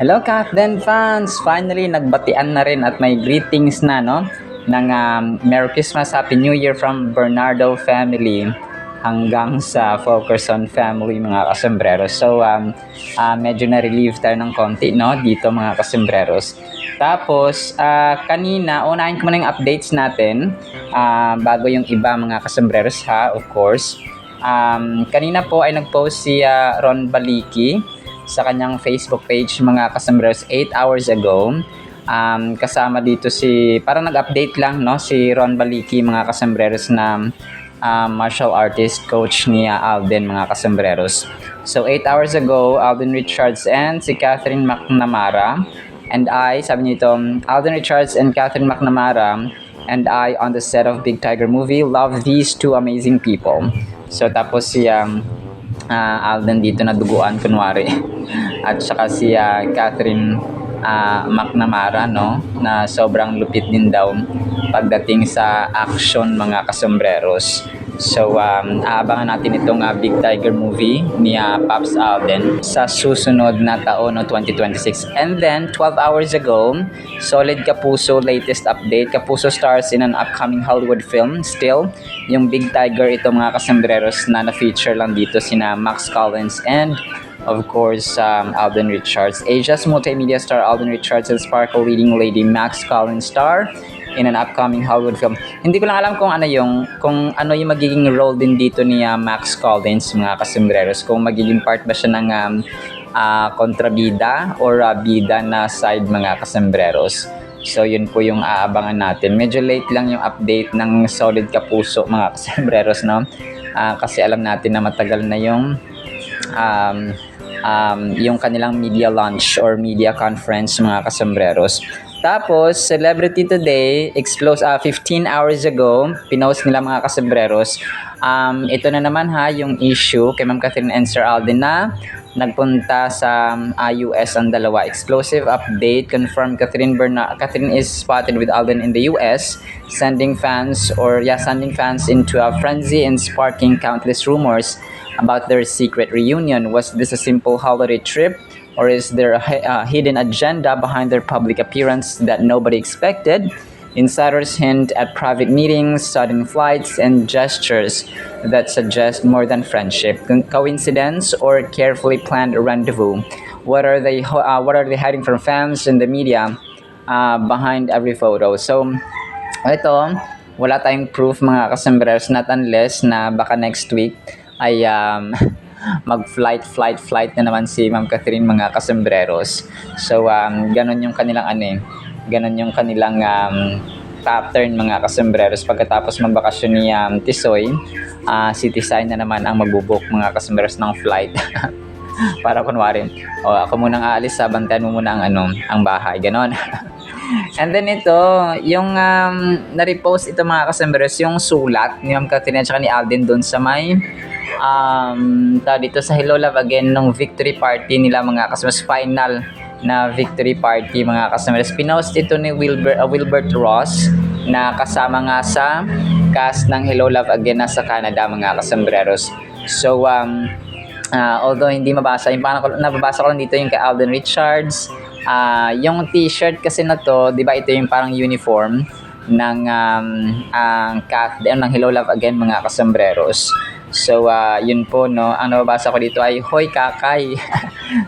Hello, Kathden fans! Finally, nagbatian na rin at may greetings na, no? Ng Merry Christmas, Happy New Year from Bernardo family hanggang sa Focus on Family, mga kasembreros. So, medyo na-relieve tayo ng konti, no? Dito, mga kasembreros. Tapos, kanina, unahin ko muna yung updates natin bago yung iba, mga kasembreros, ha? Of course. Kanina po ay nag-post si Ron Baliki sa kanyang Facebook page, mga kasembreros, 8 hours ago. Kasama dito parang nag-update lang, no, si Ron Baliki, mga kasembreros, na martial artist coach ni Alden, mga kasembreros. So 8 hours ago, Alden Richards and si Catherine McNamara and I, sabi nito, Alden Richards and Catherine McNamara and I on the set of Big Tiger movie love these two amazing people. So tapos si Alden dito na duguan kunwari at saka si Catherine McNamara, no, na sobrang lupit din daw pagdating sa action, mga kasembreros. So aabangan natin itong Big Tiger movie ni Pops Alden sa susunod na taon, no, 2026. And then 12 hours ago, Solid Kapuso latest update. Kapuso stars in an upcoming Hollywood film still. Yung Big Tiger ito, mga kasembreros, na na-feature lang dito sina Max Collins and of course Alden Richards. Asia's multimedia star Alden Richards and Sparkle leading lady Max Collins star in an upcoming Hollywood film. Hindi ko lang alam kung ano yung magiging role din dito ni Max Collins, mga kasembreros. Kung magiging part ba siya ng kontrabida or bida na side, mga kasembreros. So yun po yung aabangan natin. Medyo late lang yung update ng Solid Kapuso, mga kasembreros, no? Kasi alam natin na matagal na yung kanilang media launch or media conference, mga kasembreros. Tapos, Celebrity Today, 15 hours ago, pinost nila, mga kasembreros. Ito na naman yung issue kay Ma'am Catherine and Sir Alden na nagpunta sa US ang dalawa. Explosive update, confirmed Catherine is spotted with Alden in the US, sending fans into a frenzy and sparking countless rumors about their secret reunion. Was this a simple holiday trip? Or is there a hidden agenda behind their public appearance that nobody expected? Insiders hint at private meetings, sudden flights, and gestures that suggest more than friendship. Coincidence or carefully planned rendezvous? What are they hiding from fans and the media behind every photo? So, ito, wala tayong proof, mga kasembreros, not unless na baka next week ay mag-flight na naman si Ma'am Catherine, mga kasembreros. So, ganun yung kanilang pattern, mga kasembreros. Pagkatapos magbakasyon ni Tisoy, si Tisay na naman ang magbubuk, mga kasembreros, ng flight. Para kunwari, ako munang aalis, bantayan mo muna ang bahay, ganon. And then ito, yung na-repost ito, mga kasembreros, yung sulat ni Ma'am Catherine at saka ni Alden doon sa may dito sa Hello Love Again nung victory party nila, mga kasembreros, final na victory party, mga kasembreros. Pinost ito ni Wilbert Ross na kasama nga sa cast ng Hello Love Again na sa Canada, mga kasembreros. So although hindi mabasa, yung nababasa ko lang dito yung kay Alden Richards. Yung t-shirt kasi na to, di ba, ito yung parang uniform ng cast ng Hello Love Again, mga kasembreros. So, yun po, no. Ang nababasa ko dito ay, Hoy Kakay,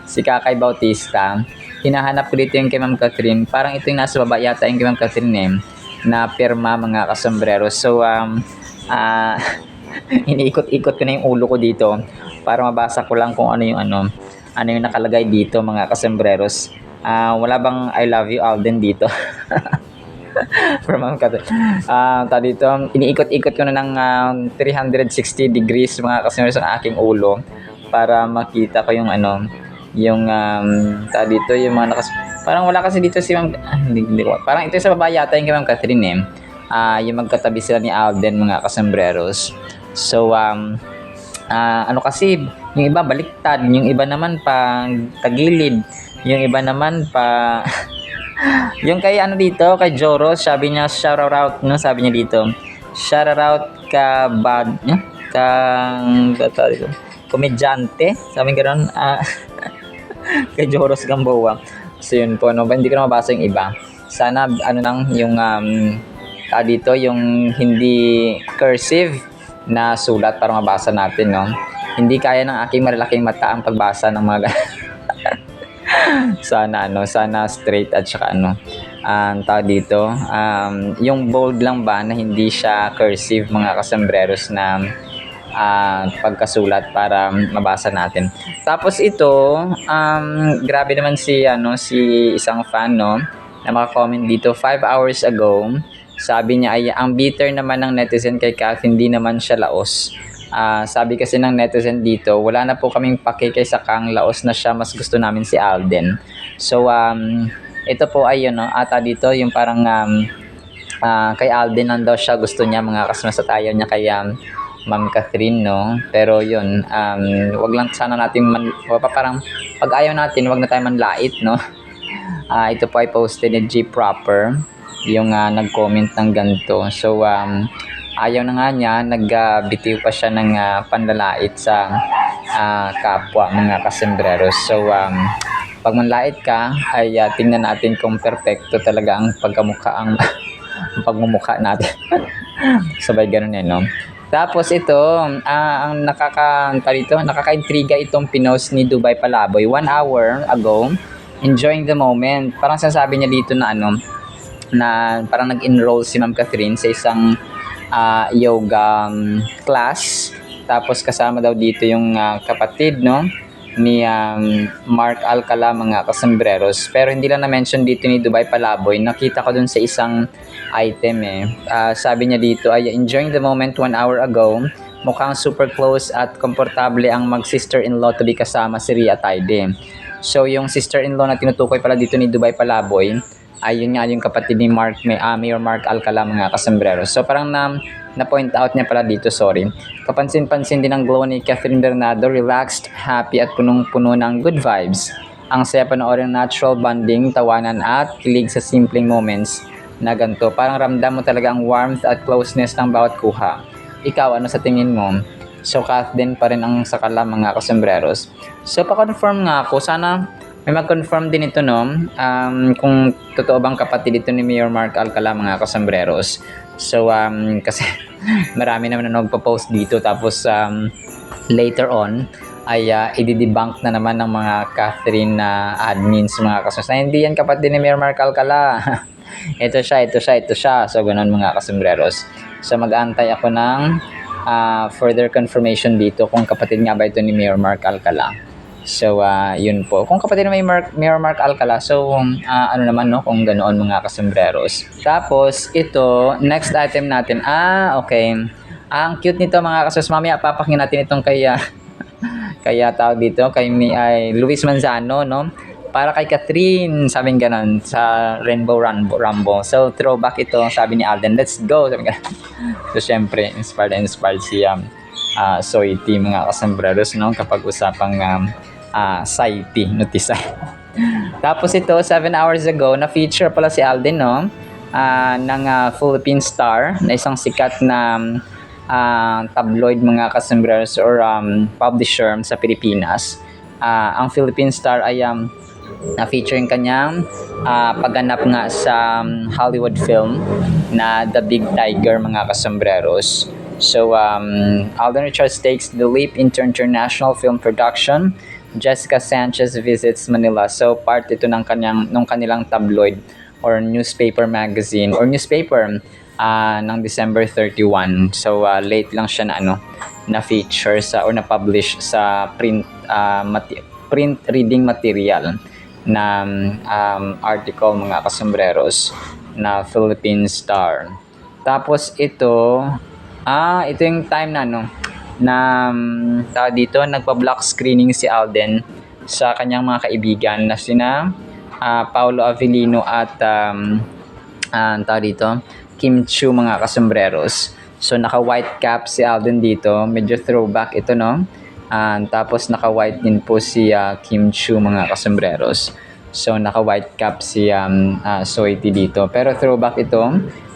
si Kakay Bautista. Hinahanap ko dito yung kay Ma'am Catherine. Parang ito yung nasa baba yata yung kay Ma'am Catherine, na pirma, mga kasembreros. So, iniikot-ikot ko na yung ulo ko dito para mabasa ko lang kung ano yung nakalagay dito, mga kasembreros. Wala bang I love you Alden dito? From Ma'am Catherine. Dito, iniikot-ikot ko na ng 360 degrees, mga kasembreros, ang aking ulo para makita ko yung dito yung mga parang wala kasi dito si Ma'am, hindi ko, parang ito sa baba yata yung kay Ma'am Catherine, yung magkatabi sila ni Alden, mga kasembreros. So kasi yung iba baliktad, yung iba naman pa tagilid, yung iba naman pa yung kay dito, kay Joros, sabi niya shout out, no, sabi niya dito, shout out ka bad, komedyante, sabi ganoon, kay Joros Gamboa. So yun po, no, hindi ko na mabasa yung iba. Sana ano lang yung dito yung hindi cursive na sulat para mabasa natin, no. Hindi kaya ng aking malalaking mata ang pagbasa ng mga sana straight at saka tawag dito, yung bold lang ba na hindi siya cursive mga kasambreros na pagkasulat para mabasa natin. Tapos ito, grabe naman si isang fan, no, na maka-comment dito 5 hours ago. Sabi niya ay ang bitter naman ng netizen kay Kath, hindi naman siya laos. Sabi kasi ng netizen dito, wala na po kaming pake kay Sakang, laos na siya, mas gusto namin si Alden. So ito po ay no, ata dito yung parang kay Alden lang daw siya gusto niya mga kasmas at ayaw niya kay Ma'am Catherine, no. Pero yun, wag lang sana natin parang pag ayaw natin, wag na tayo manlait, no. Ito po ay posted ni G Proper, yung nag-comment ng ganito. So ayaw na nga niya, nagbitiw pa siya ng panlalait sa kapwa mga kasembreros. So pag manlait ka ay tingnan natin kung perfecto talaga ang pagkamukha, ang pagmumukha natin. Sabay ganun no. Tapos ito, ang nakaka-intriga itong pinost ni Dubai Palaboy 1 hour ago, enjoying the moment. Parang sinasabi niya dito na na parang nag-enroll si Ma'am Catherine sa isang yoga class. Tapos kasama daw dito yung kapatid, no, ni Mark Alcala mga kasembreros. Pero hindi lang na-mention dito ni Dubai Palaboy. Nakita ko dun sa isang item sabi niya dito ay enjoying the moment 1 hour ago. Mukhang super close at komportable ang mag-sister-in-law to be kasama si Ria Taide. So yung sister-in-law na tinutukoy pala dito ni Dubai Palaboy ay yun nga yung kapatid ni Mayor Mark Alcala mga kasembreros. So parang na-point out niya pala dito, sorry. Kapansin-pansin din ang glow ni Catherine Bernardo, relaxed, happy at punong-puno ng good vibes. Ang saya panoorin ng natural bonding, tawanan at kilig sa simpleng moments na ganito. Parang ramdam mo talaga ang warmth at closeness ng bawat kuha. Ikaw, ano sa tingin mo? So Kath din pa rin ang sakala mga kasembreros. So pa-confirm nga ako, sana may mag-confirm din ito, no, kung totoo bang kapatid ito ni Mayor Mark Alcala mga kasembreros. So kasi marami naman na nagpo-post dito, tapos later on ay i-debunk na naman ng mga Catherine na admins mga kasembreros na hindi yan kapatid ni Mayor Mark Alcala. ito siya. So ganun mga kasembreros. So mag-aantay ako ng further confirmation dito kung kapatid nga ba ito ni Mayor Mark Alcala. So yun po. Kung kapatid ni Mayor Mark Alcala, so ano naman, no, kung ganoon mga kasembreros. Tapos ito, next item natin. Okay. Ang cute nito mga kasos. Mamaya papakinggan natin itong kaya tawag dito kay Luis Manzano, no. Para kay Catherine, sabing ganon, sa Rainbow Rumble. So, throwback ito, sabi ni Alden, let's go, sabi ganon. So, syempre, inspired si Soiti, mga kasembreros, no, kapag usapang Saiti, Nutisay. Tapos ito, 7 hours ago, na-feature pala si Alden, no, ng Philippine Star, na isang sikat na tabloid mga kasembreros or publisher sa Pilipinas. Ang Philippine Star ay na-featuring kanyang pagganap nga sa Hollywood film na The Big Tiger mga kasembreros. So Alden Richards takes the leap into international film production. Jessica Sanchez visits Manila. So part ito ng kanilang tabloid or newspaper magazine or newspaper ng December 31. So late lang siya na feature or na publish sa print reading material na article mga kasembreros na Philippine Star. Tapos ito yung time na dito nagpa-block screening si Alden sa kanyang mga kaibigan na sina Paulo Avellino at dito Kim Chiu mga kasembreros. So naka-white cap si Alden dito, medyo throwback ito, no. Tapos naka-white din po si Kim Chiu mga kasembreros. So naka-white cap si Soiti dito. Pero throwback ito.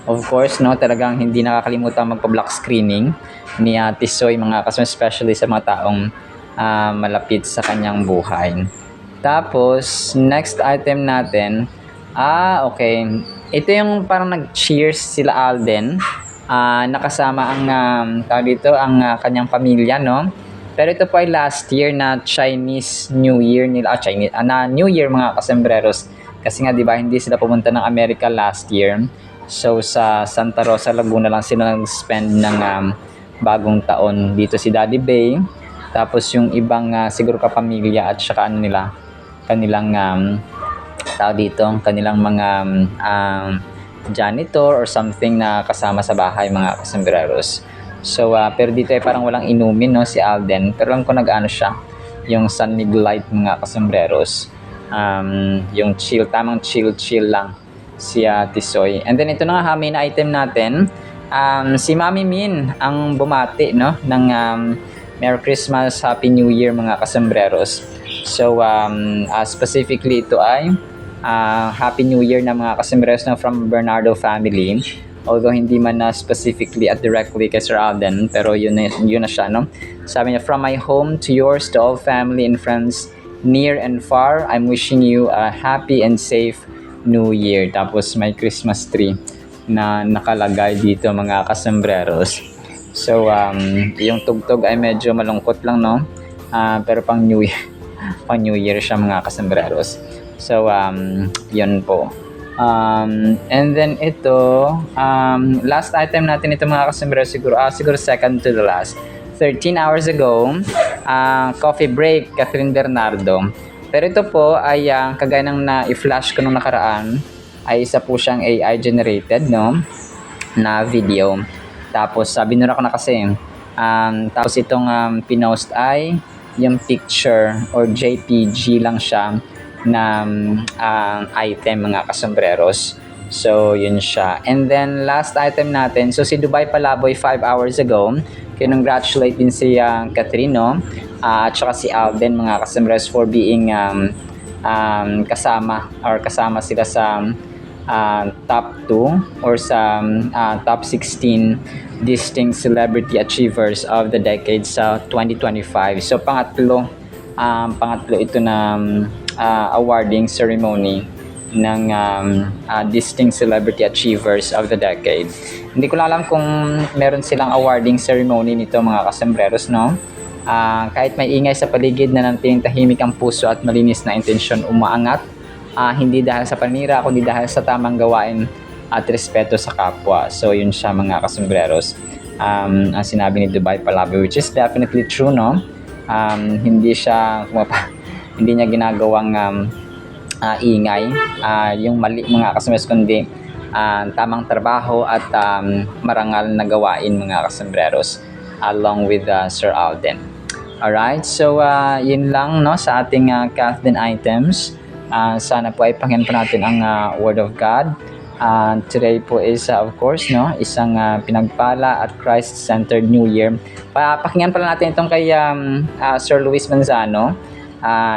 Of course, no, talagang hindi nakakalimutan magpa-block screening ni Tisoy mga kasembreros, especially sa mga taong malapit sa kanyang buhay. Tapos, next item natin, okay. Ito yung parang nag-cheers sila Alden. Nakasama ang, tawag dito, ang kanyang pamilya, no? Pero ito po ay last year na Chinese New Year nila, na New Year mga kasembreros. Kasi nga, di ba, hindi sila pumunta ng America last year. So, sa Santa Rosa, Laguna lang sila nag-spend ng bagong taon. Dito si Daddy Bay. Tapos yung ibang siguro kapamilya at saka ano nila, kanilang tao dito, kanilang mga janitor or something na kasama sa bahay mga kasembreros. So, pero dito ay parang walang inumin, no, si Alden. Pero lang ko nag-ano siya, yung San Miguel Light mga kasembreros. Yung chill, tamang chill lang si Tisoy. And then ito na nga, main item natin. Si Mami Min ang bumati, no, ng Merry Christmas, Happy New Year mga kasembreros. So, specifically ito ay Happy New Year na mga kasembreros na from Bernardo family. Although hindi man na specifically at directly kay Sir Alden, pero yun na siya, no? Sabi niya, from my home to yours, to all family and friends near and far, I'm wishing you a happy and safe New Year. Tapos may Christmas tree na nakalagay dito mga kasembreros. So, yung tugtog ay medyo malungkot lang, no? Pero pang New Year, pang New Year siya mga kasembreros. So, yun po. And then ito, last item natin ito mga kasembreros, siguro second to the last. 13 hours ago, coffee break, Catherine Bernardo. Pero ito po ay kagaya ng na-flash ko nung nakaraan, ay isa po siyang AI generated, no, na video. Tapos binura ko na kasi, tapos itong pinost ay yung picture or JPG lang siya na item mga kasembreros. So yun siya. And then last item natin, so si Dubai Palaboy 5 hours ago, kinongratulate din si Catherine, no? At saka si Alden mga kasembreros for being kasama sila sa top 2 or sa top 16 distinct celebrity achievers of the decade sa 2025. So pangatlo ito na awarding ceremony ng distinct celebrity achievers of the decade. Hindi ko lang alam kung meron silang awarding ceremony nito mga kasembreros, no? Kahit may ingay sa paligid, na nanatiling tahimik ang puso at malinis na intensyon umaangat. Hindi dahil sa panira, kundi dahil sa tamang gawain at respeto sa kapwa. So yun siya mga kasembreros. Ang sinabi ni Dubai Palaboy, which is definitely true, no? Hindi niya ginagawang ingay, yung mali mga kasembreros, kundi tamang trabaho at marangal na gawain mga kasembreros along with Sir Alden. Alright, so yun lang, no, sa ating Kathleen items. Sana po ay pakinggan po natin ang Word of God. Today po is of course, no, isang pinagpala at Christ-centered New Year. Pakinggan pala natin itong kay Sir Luis Manzano.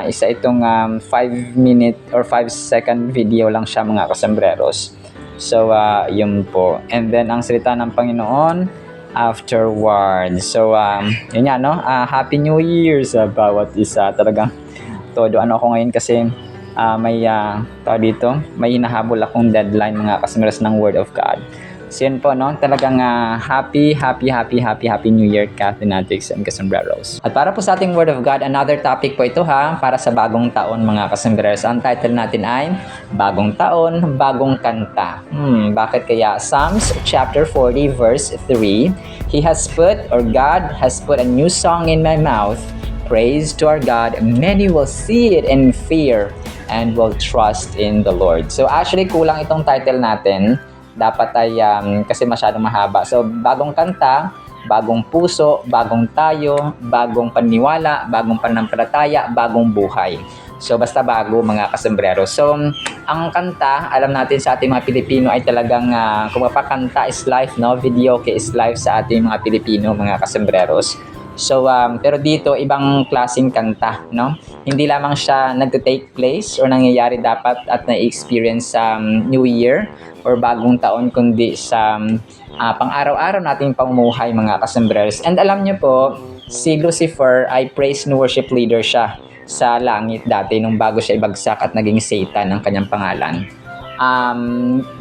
Isa itong 5-minute or 5-second video lang siya mga kasembreros. So yun po. And then ang salita ng Panginoon afterwards. So yun nga, no, Happy New Year sa bawat isa. Talagang todo ako ngayon kasi may hinahabol akong deadline mga kasembreros ng Word of God. So yun po, no, talagang happy New Year, Cathinatics and kasembreros. At para po sa ating Word of God, another topic po ito para sa bagong taon mga kasembreros. Ang title natin ay Bagong Taon, Bagong Kanta. Bakit kaya? Psalms chapter 40 verse 3, God has put a new song in my mouth. Praise to our God, many will see it and fear and will trust in the Lord. So actually kulang itong title natin. Dapat ay kasi masyadong mahaba. So bagong kanta, bagong puso, bagong tayo, bagong paniniwala, bagong pananampalataya, bagong buhay. So basta bago mga kasembreros. So ang kanta, alam natin sa ating mga Pilipino ay talagang kung mapakanta is life, no? Videoke is life sa ating mga Pilipino mga kasembreros. So, pero dito, ibang klaseng kanta, no? Hindi lamang siya nag-take place or nangyayari dapat at na-experience sa New Year or bagong taon, kundi sa pang-araw-araw nating pamumuhay mga kasembreros. And alam niyo po, si Lucifer ay praise and worship leader siya sa langit dati nung bago siya ibagsak at naging Satan ang kanyang pangalan.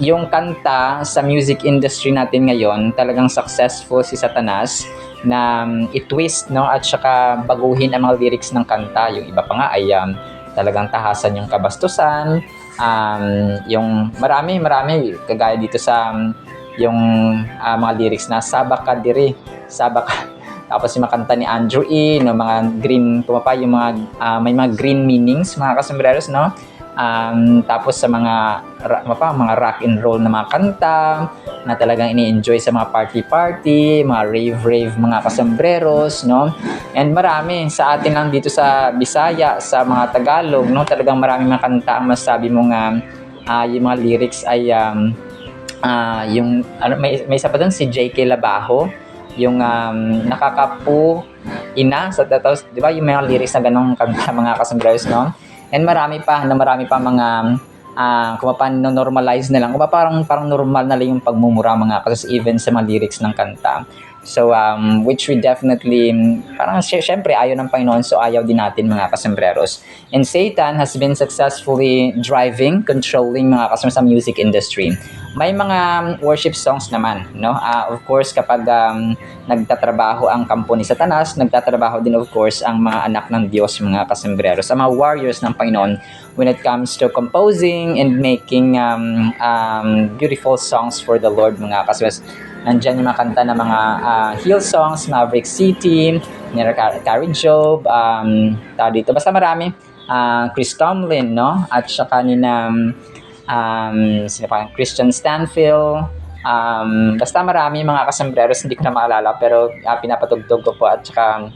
Yung kanta sa music industry natin ngayon, talagang successful si Satanas na i-twist, no, at saka baguhin ang mga lyrics ng kanta. Yung iba pa nga ay talagang tahasan yung kabastusan, yung marami kagaya dito sa yung mga lyrics na sabaka diri, sabaka. Tapos yung mga kanta ni Andrew E, no, mga green, tumapa yung mga may mga green meanings, mga kasambreros, no. Tapos sa mga rock and roll na mga kanta na talagang ini-enjoy sa mga party, mga rave, mga kasambreros, no? And marami sa atin lang dito sa Bisaya, sa mga Tagalog, no? Talagang marami mga kanta ang masabi mo nga yung mga lyrics ay yung may isa pa doon si J.K. Labajo, yung nakakapu ina sa tapos, di ba yung mga lyrics na ganong kanta, mga kasambreros, no? And marami pa mga kung paano normalize na lang, kung parang normal na lang yung pagmumura, mga kasi even sa mga lyrics ng kanta. So which we definitely parang syempre ayaw ng Panginoon, so ayaw din natin, mga kasambreros. And Satan has been successfully controlling, mga kasambreros, sa music industry. May mga worship songs naman, no? Of course, kapag nagtatrabaho ang kampo ni Satanas, nagtatrabaho din of course ang mga anak ng Diyos, mga kasambreros, sa mga warriors ng Panginoon when it comes to composing and making beautiful songs for the Lord, mga kasambreros. Nandiyan yung mga kanta na mga hill songs, Maverick City, ni Carrie Job, dito. Basta marami. Chris Tomlin, no? At saka ni Christian Stanfield. Basta marami, mga kasambreros, hindi ko na maalala, pero pinapatugtog ko po at saka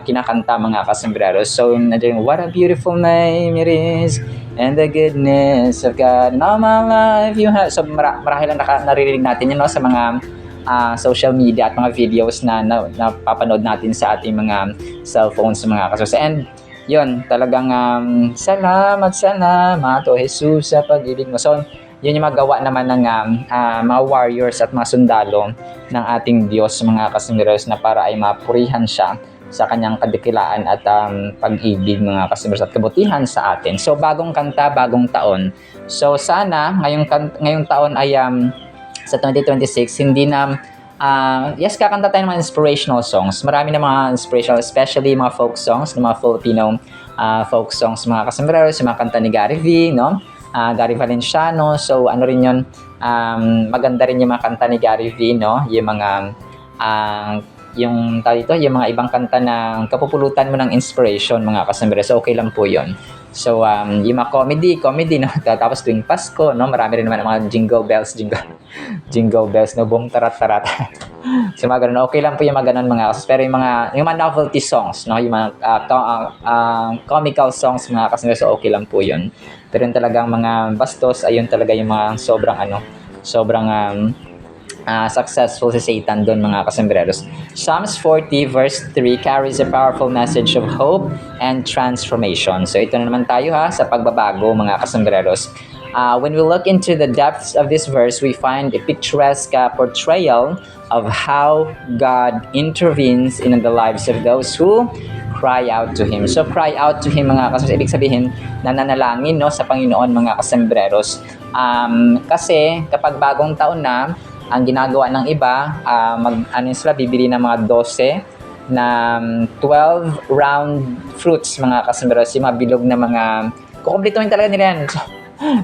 kinakanta, mga kasambreros. So nandiyan, what a beautiful name it is, and the goodness of God in all my life you have. So marahil lang naririnig natin yun, no, sa mga social media at mga videos na napapanood natin sa ating mga cellphones, mga kasambreros. And yun, talagang salamat o Jesus sa pag-ibig mo. So yun yung magawa naman ng mga warriors at mga sundalo ng ating Diyos, mga kasambreros, na para ay mapurihan siya sa kanyang kadakilaan at pag-ibig, mga kasambreros, at kabutihan sa atin. So bagong kanta, bagong taon. So sana ngayong taon ay sa 2026 hindi na yes, kakanta tayo ng mga inspirational songs. Marami na mga inspirational, especially mga folk songs, mga Filipino folk songs, mga kasambreros, yung mga kanta ni Gary V, no? Gary Valenciano. So ano rin yun, maganda rin yung mga kanta ni Gary V, no? Yung mga yung mga ibang kanta na kapupulutan mo ng inspiration, mga kasambreros. So okay lang po yun. So yung mga comedy, no? Tapos tuwing Pasko, no? Marami rin naman mga jingle bells, no? Boom, tarat. So mga ganun, okay lang po yung mga ganun, mga kasambreros. Pero yung mga novelty songs, no? Yung mga comical songs, mga kasambreros, so okay lang po yun. Pero yung talagang mga bastos, ayun talaga yung mga sobrang successful si Satan doon, mga kasambreros. Psalms 40 verse 3 carries a powerful message of hope and transformation. So ito na naman tayo sa pagbabago, mga kasambreros. When we look into the depths of this verse, we find a picturesque portrayal of how God intervenes in the lives of those who cry out to Him. So cry out to Him, mga kasambreros, ibig sabihin nananalangin, no, sa Panginoon, mga kasambreros. Kasi kapag bagong taon na, ang ginagawa ng iba, sila bibili ng mga 12 na 12 round fruits, mga kasambreros, yung mga bilog na mga kukumplituhin talaga nila yan.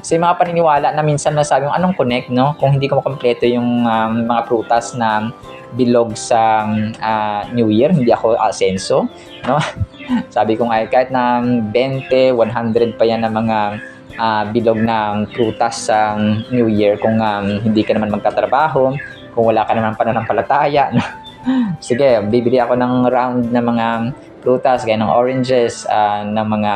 So yung mga paniniwala na minsan nasabi yung anong connect, no, kung hindi ko makompleto yung mga prutas na bilog sa New Year, hindi ako asenso, no? Sabi ko nga, kahit na 20, 100 pa yan ng mga bilog na prutas sa New Year, kung hindi ka naman magtatrabaho, kung wala ka naman pananampalataya, no? Sige, bibili ako ng round na mga prutas, gaya ng oranges, ng mga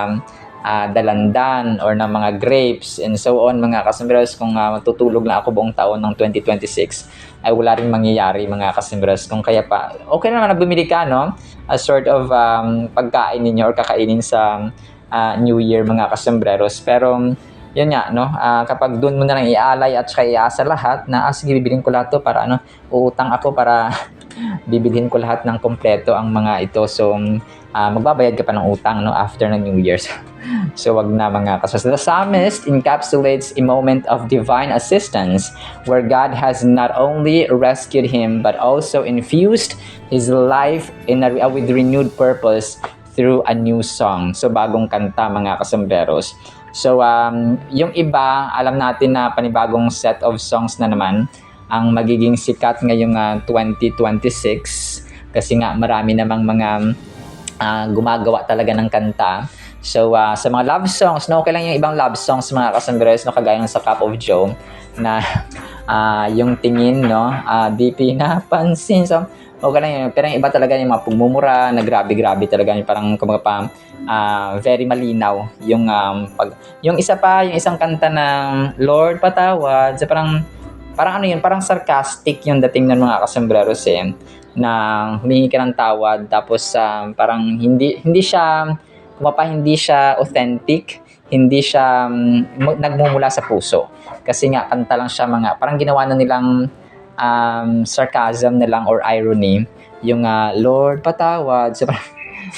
dalandan, or ng mga grapes, and so on, mga kasambreros. Kung matutulog lang ako buong taon ng 2026, ay wala rin mangyayari, mga kasambreros. Kung kaya pa, okay naman na bumili ka, no? A sort of pagkain ninyo or kakainin sa New Year, mga kasambreros. Pero yun nga, no, kapag doon mo na lang ialay at saka iasa lahat na sige, bibiling ko lahat to para uutang ako para bibilhin ko lahat ng kompleto ang mga ito. So, magbabayad ka pa ng utang, no, after ng New Year's. So, wag na mga kasosyo. The psalmist encapsulates a moment of divine assistance where God has not only rescued him but also infused his life with renewed purpose through a new song. So, bagong kanta mga kasamberos. So, yung iba, alam natin na panibagong set of songs na naman ang magiging sikat ngayong 2026 kasi nga marami namang mga gumagawa talaga ng kanta. So, sa mga love songs, no, okay lang yung ibang love songs mga kasamberos, no, kagaya ng sa Cup of Joe na yung tingin, no, di pinapansin. So, okay lang yun. Pero yung iba talaga yung mga pagmumura na grabe-grabe talaga yung parang kumbaga very malinaw yung yung isa pa, yung isang kanta ng Lord Patawad, so parang ano yun, parang sarcastic yung dating ng mga kasambreros na humingi ka ng tawad tapos parang hindi siya hindi siya authentic, hindi siya nagmumula sa puso. Kasi nga kanta lang siya parang ginawa na nilang sarcasm na lang or irony yung Lord Patawad.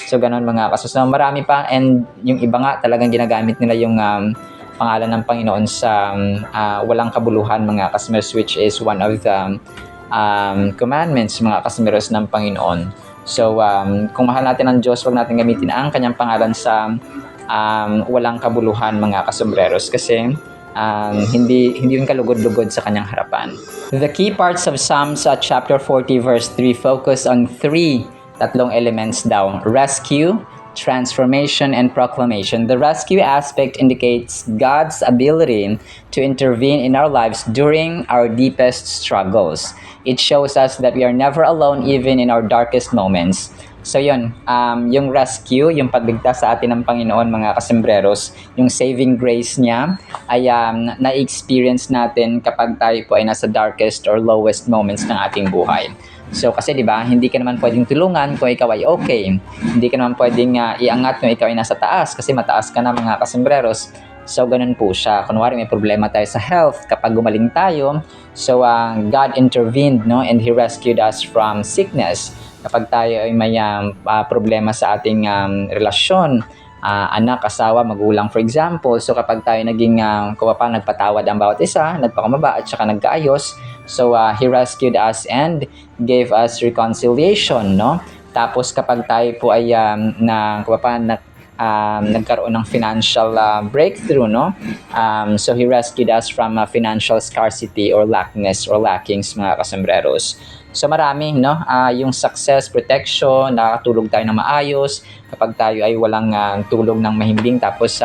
So ganun mga kasos. So, marami pa, and yung iba nga talagang ginagamit nila yung pangalan ng Panginoon sa walang kabuluhan mga kasmeros, which is one of the commandments mga kasmeros ng Panginoon. So kung mahal natin ang Diyos, wag natin gamitin ang kanyang pangalan sa walang kabuluhan mga kasomberos kasi hindi yung kalugod-lugod sa kanyang harapan. The key parts of Psalms chapter 40 verse 3 focus on tatlong elements daw: rescue, transformation, and proclamation. The rescue aspect indicates God's ability to intervene in our lives during our deepest struggles. It shows us that we are never alone even in our darkest moments. So yun, yung rescue, yung pagligtas sa atin ng Panginoon mga kasembreros, yung saving grace niya ay na-experience natin kapag tayo po ay nasa darkest or lowest moments ng ating buhay. So kasi 'di ba, hindi ka naman pwedeng tulungan kung ikaw ay okay. Hindi ka naman pwedeng iangat kung ikaw ay nasa taas kasi mataas ka na mga kasembreros. So ganun po siya. Kunwari may problema tayo sa health, kapag gumaling tayo, so God intervened, no, and He rescued us from sickness. Kapag tayo ay may problema sa ating relasyon, anak, asawa, magulang for example, so kapag tayo naging nagpatawad ang bawat isa, nagpakamaba at saka nagkaayos, so He rescued us and gave us reconciliation, no? Tapos kapag tayo po ay nagkaroon ng financial breakthrough, no? So He rescued us from financial scarcity or lackness or lackings mga kasembreros. So marami, no? Yung success, protection, nakakatulog tayo ng maayos kapag tayo ay walang tulog ng mahimbing, tapos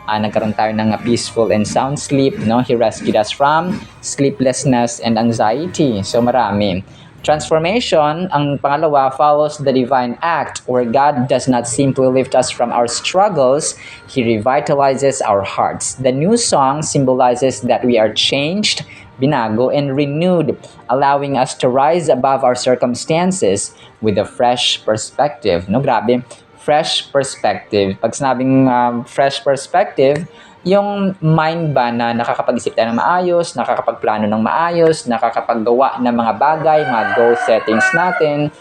nagkaroon tayo ng peaceful and sound sleep, no? He rescued us from sleeplessness and anxiety. So marami. Transformation, ang pangalawa, follows the divine act where God does not simply lift us from our struggles, He revitalizes our hearts. The new song symbolizes that we are changed, binago, and renewed, allowing us to rise above our circumstances with a fresh perspective. No, grabe. Fresh perspective. Pag sinabing fresh perspective, yung mind ba na nakakapag-isip tayo ng maayos, nakakapagplano ng maayos, nakakapaggawa ng mga bagay, mga goal settings natin,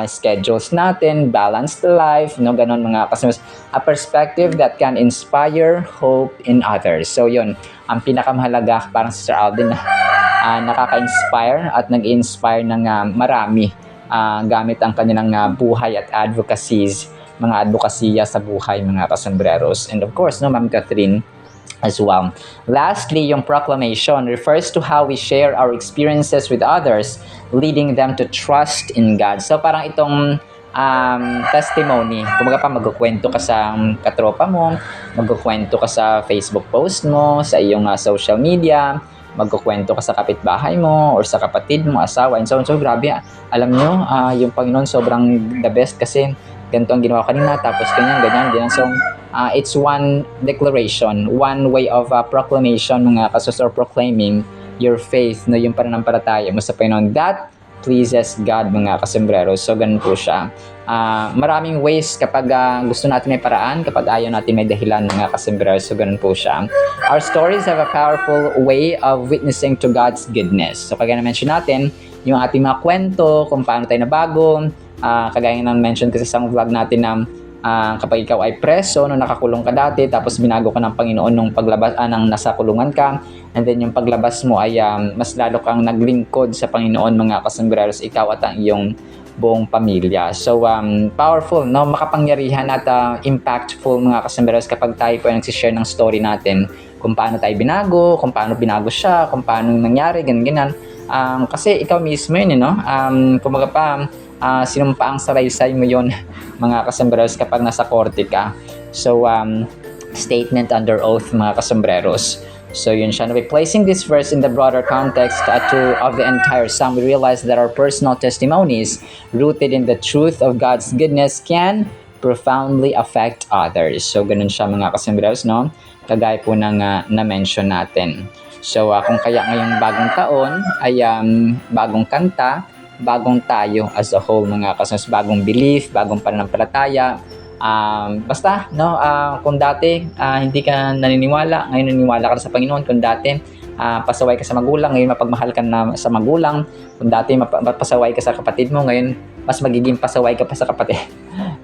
schedules natin, balanced life, no, ganon mga customers. A perspective that can inspire hope in others. So yun, ang pinakamahalaga, parang si Sir Alvin, nakaka-inspire at nag-inspire ng marami gamit ang kanilang buhay at advocacies, mga advokasya sa buhay mga kasambreros. And of course, no, Ma'am Catherine, as well. Lastly, yung proclamation refers to how we share our experiences with others, leading them to trust in God. So parang itong testimony, kumbaga pa magkukwento ka sa katropa mo, magkukwento ka sa Facebook post mo, sa iyong social media, magkukwento ka sa kapitbahay mo or sa kapatid mo, asawa, and so on. So grabe, alam nyo, yung Panginoon sobrang the best kasi ganito ang ginawa kanina, tapos ganyan. So, it's one declaration, one way of proclamation, mga kasos, or proclaiming your faith, no, yung pananampalataya mo sa Panginoon. That pleases God, mga kasembreros. So, ganun po siya. Maraming ways kapag gusto natin may paraan, kapag ayaw natin may dahilan, mga kasembreros. So, ganun po siya. Our stories have a powerful way of witnessing to God's goodness. So, kaya na-mention natin, yung ating mga kwento, kung paano tayo nabago. Kagaya ng mention ko sa isang vlog natin na kapag ikaw ay preso, no, nakakulong ka dati, tapos binago ka ng Panginoon nung paglabas, nang nasa kulungan ka, and then yung paglabas mo ay mas lalo kang naglingkod sa Panginoon, mga kasambreros, ikaw at ang iyong buong pamilya. So, powerful, no? Makapangyarihan at impactful, mga kasambreros, kapag tayo po ay nagsishare ng story natin, kung paano tayo binago, kung paano binago siya, kung paano nangyari, ganyan. Kasi ikaw mismo yun, no? Kumbaga pa, sinumpa ang salaysay mo yun, mga kasambreros, kapag nasa korte ka. So, statement under oath, mga kasambreros. So yun siya. By placing this verse in the broader context of the entire psalm, we realize that our personal testimonies, rooted in the truth of God's goodness, can profoundly affect others. So ganun siya, mga kasambreros, no? Kagaya po ng na-mention natin. So kung kaya ngayong bagong taon ay bagong kanta, bagong tayo as a whole, mga kasambreros, bagong belief, bagong pananampalataya. Basta, no, kung dati hindi ka naniniwala, ngayon naniniwala ka na sa Panginoon. Kung dati pasaway ka sa magulang, ngayon mapagmahal ka na sa magulang. Kung dati pasaway ka sa kapatid mo, ngayon mas magiging pasaway ka pa sa kapatid.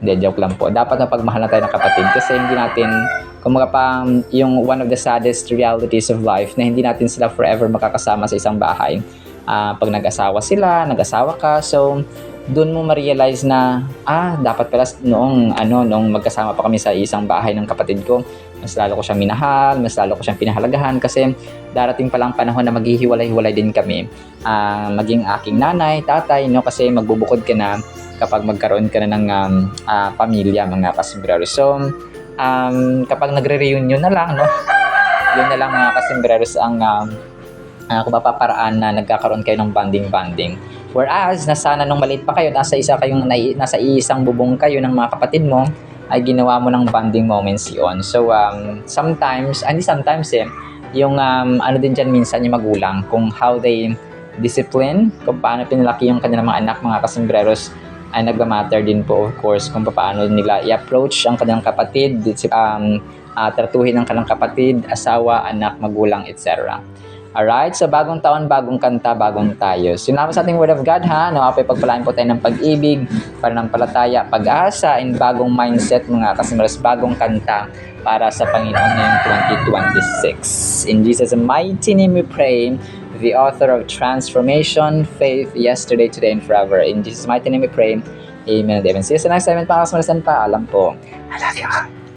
Hindi, joke lang po. Dapat mapagmahal na tayo ng kapatid kasi hindi natin, kumbaga pa, yung one of the saddest realities of life na hindi natin sila forever makakasama sa isang bahay. Pag nag-asawa ka, so doon mo ma-realize na dapat pala noong magkasama pa kami sa isang bahay ng kapatid ko, mas lalo ko siyang minahal, mas lalo ko siyang pinahalagahan kasi darating pa lang panahon na maghihiwalay-hiwalay din kami. Maging aking nanay, tatay, no, kasi magbubukod ka na kapag magkaroon ka na ng pamilya, mga kasambreros. So, kapag nagre-reunion na lang, no, yun na lang, mga kasambreros, ang kung mapaparaan na nagkakaroon kayo ng bonding. Whereas, sana nung maliit pa kayo, nasa isang bubong kayo ng mga kapatid mo, ay ginawa mo ng bonding moments yun. So, yung din dyan minsan yung magulang, kung how they discipline, kung paano pinalaki yung kanilang mga anak, mga kasambreros, ay nagmamatter din po, of course, kung paano nila i-approach ang kanilang kapatid, tratuhin ang kanilang kapatid, asawa, anak, magulang, etc. Alright, so bagong taon, bagong kanta, bagong tayo. Sinama sa ating Word of God, ha? Nawapay pagpalain po tayo ng pag-ibig, pananampalataya, pag-asa, and bagong mindset, mga kasambreros, bagong kanta para sa Panginoon ngayong 2026. In Jesus' mighty name we pray, the author of transformation, faith, yesterday, today, and forever. In Jesus' mighty name we pray, amen and amen. See you sa next time, mga kasambreros, paalam po. I love you.